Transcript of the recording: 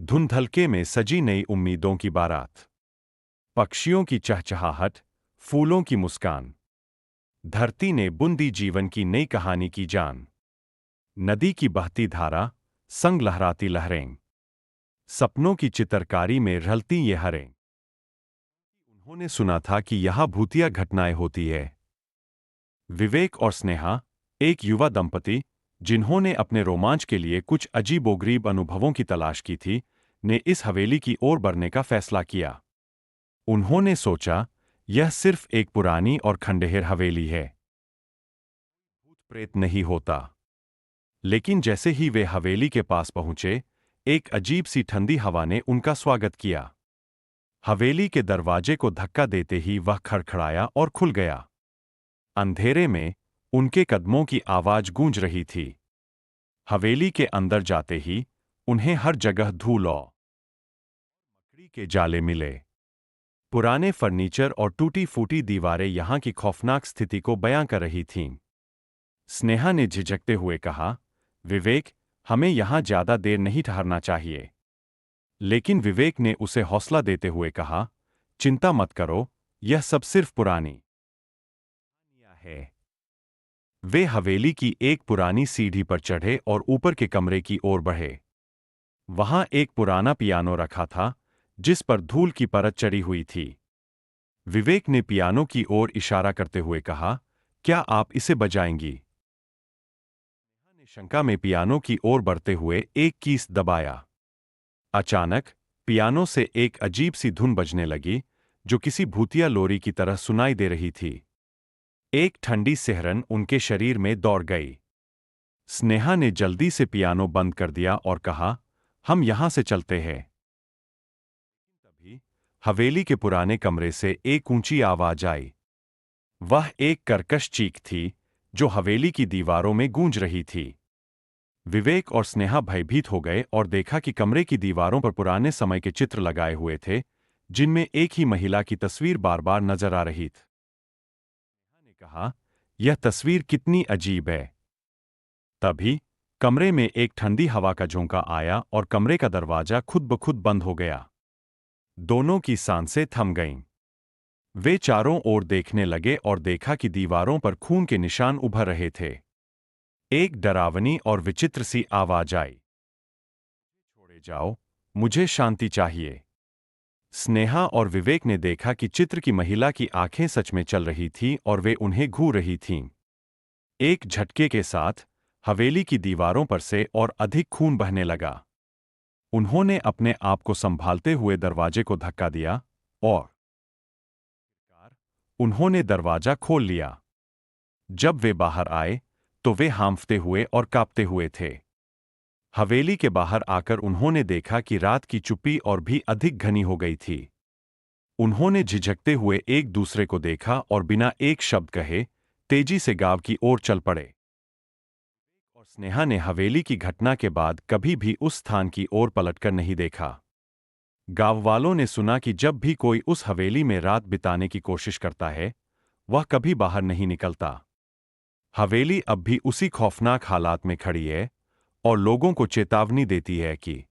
धुंधलके में सजी नई उम्मीदों की बारात। पक्षियों की चहचहाहट, फूलों की मुस्कान। धरती ने बुंदी जीवन की नई कहानी की जान। नदी की बहती धारा, संग लहराती लहरें। सपनों की चित्रकारी में रलती ये हरें। उन्होंने सुना था कि यहाँ भूतिया घटनाएं होती है। विवेक और स्नेहा, एक युवा दंपति, जिन्होंने अपने रोमांच के लिए कुछ अजीबोगरीब अनुभवों की तलाश की थी, ने इस हवेली की ओर बढ़ने का फैसला किया। उन्होंने सोचा, यह सिर्फ एक पुरानी और खंडहर हवेली है। भूत प्रेत नहीं होता। लेकिन जैसे ही वे हवेली के पास पहुंचे, एक अजीब सी ठंडी हवा ने उनका स्वागत किया। हवेली के दरवाजे को धक्का देते ही वह खड़खड़ाया और खुल गया। अंधेरे में उनके कदमों की आवाज गूंज रही थी। हवेली के अंदर जाते ही उन्हें हर जगह धूल और मकड़ी के जाले मिले। पुराने फर्नीचर और टूटी-फूटी दीवारें यहां की खौफनाक स्थिति को बयां कर रही थीं। स्नेहा ने झिझकते हुए कहा, विवेक, हमें यहां ज्यादा देर नहीं ठहरना चाहिए। लेकिन विवेक ने उसे हौसला देते हुए कहा, चिंता मत करो, यह सब सिर्फ पुरानी कहानियां है। वे हवेली की एक पुरानी सीढ़ी पर चढ़े और ऊपर के कमरे की ओर बढ़े। वहां एक पुराना पियानो रखा था, जिस पर धूल की परत चढ़ी हुई थी। विवेक ने पियानो की ओर इशारा करते हुए कहा, क्या आप इसे बजाएंगी? नेहा ने शंका में पियानो की ओर बढ़ते हुए एक कीस दबाया। अचानक पियानो से एक अजीब सी धुन बजने लगी, जो किसी भूतिया लोरी की तरह सुनाई दे रही थी। एक ठंडी सिहरन उनके शरीर में दौड़ गई। स्नेहा ने जल्दी से पियानो बंद कर दिया और कहा, हम यहां से चलते हैं। तभी हवेली के पुराने कमरे से एक ऊंची आवाज आई। वह एक कर्कश चीख थी, जो हवेली की दीवारों में गूंज रही थी। विवेक और स्नेहा भयभीत हो गए और देखा कि कमरे की दीवारों पर पुराने समय के चित्र लगाए हुए थे, जिनमें एक ही महिला की तस्वीर बार-बार नजर आ रही थी। स्नेहा ने कहा, यह तस्वीर कितनी अजीब है। तभी कमरे में एक ठंडी हवा का झोंका आया और कमरे का दरवाजा खुद ब खुद बंद हो गया। दोनों की सांसें थम गईं। वे चारों ओर देखने लगे और देखा कि दीवारों पर खून के निशान उभर रहे थे। एक डरावनी और विचित्र सी आवाज आई, छोड़े जाओ, मुझे शांति चाहिए। स्नेहा और विवेक ने देखा कि चित्र की महिला की आंखें सच में चल रही थीं और वे उन्हें घूर रही थीं। एक झटके के साथ हवेली की दीवारों पर से और अधिक खून बहने लगा। उन्होंने अपने आप को संभालते हुए दरवाजे को धक्का दिया और उन्होंने दरवाजा खोल लिया। जब वे बाहर आए, तो वे हांफते हुए और कांपते हुए थे। हवेली के बाहर आकर उन्होंने देखा कि रात की चुप्पी और भी अधिक घनी हो गई थी। उन्होंने झिझकते हुए एक दूसरे को देखा और बिना एक शब्द कहे तेजी से गांव की ओर चल पड़े। और स्नेहा ने हवेली की घटना के बाद कभी भी उस स्थान की ओर पलटकर नहीं देखा। गांव वालों ने सुना कि जब भी कोई उस हवेली में रात बिताने की कोशिश करता है, वह कभी बाहर नहीं निकलता। हवेली अब भी उसी खौफनाक हालात में खड़ी है और लोगों को चेतावनी देती है कि